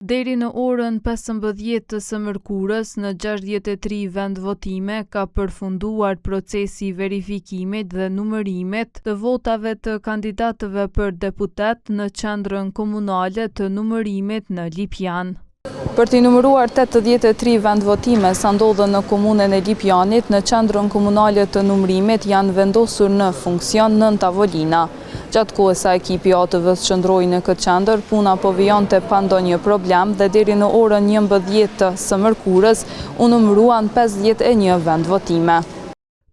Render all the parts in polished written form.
Deri në orën 15 të së mërkurës, në 63 vend votime ka përfunduar procesi i verifikimit dhe numërimit të votave të kandidatëve për deputet në qendrën komunale të numërimit në Lipjan. Për t'i numëruar 83 vend votime sa ndodhen në komunën e Lipjanit, në qendrën komunale të numërimit janë vendosur në funksion 9 tavolina. Gjatë kohës sa ekipi ATV-s qëndroi në këtë qendër, puna po vijonte pa ndonjë problem dhe deri në orën 11 të së mërkurës u numëruan 51 vend votime.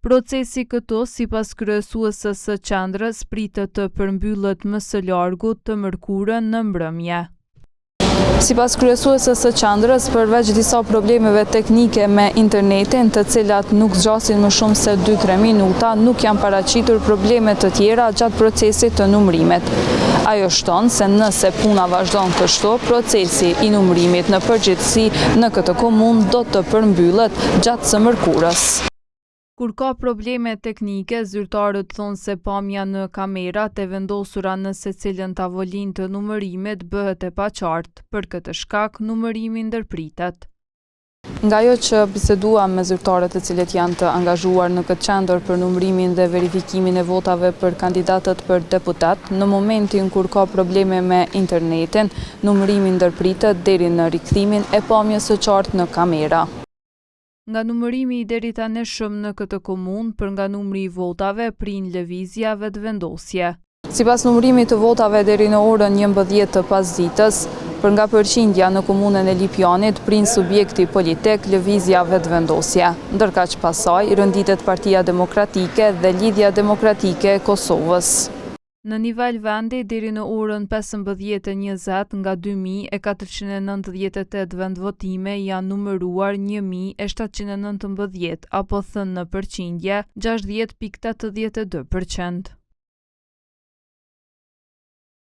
Procesi këto, sipas kryesuesës së qendrës, pritet të përmbyllet më së largu të mërkurën në mbrëmje. Sipas kryesuesës së qendrës, përveç disa problemeve teknike me internetin, të cilat nuk zgjasin më shumë se 2-3 minuta, nuk janë paraqitur probleme të tjera gjatë procesit të numërimit. Ajo shton se nëse puna vazhdon kështu, procesi i numërimit në përgjithësi në këtë komunë do të përmbyllet gjatë së mërkurës. Kur ka probleme teknike, zyrtarët thonë se pamja në kamerat e vendosura në secilën tavolinë të numërimit bëhet e paqartë. Për këtë shkak, numërimi ndërpritet. Nga ajo që biseduam me zyrtarët e cilët janë të angazhuar në këtë qendër për numërimin dhe verifikimin e votave për kandidatët për deputet, në momentin kur ka probleme me internetin, numërimi ndërpritet deri në rikthimin e pamjes së qartë në kamera. Nga numërimi i deritanishëm në këtë komunë, për nga numri i votave prinë lëvizja vetëvendosje. Sipas numërimit të votave deri në orën 11 të pasditës, për nga përqindja në komunën e Lipjanit prinë subjekti politik lëvizja vetëvendosje. Ndërkaq pasaj rënditet Partia Demokratike dhe Lidhja Demokratike e Kosovës. Në nivel vendi, deri në orën 15:20 nga 2498 vend votime janë numëruar 1719, apo thënë në përqindje 60.82%.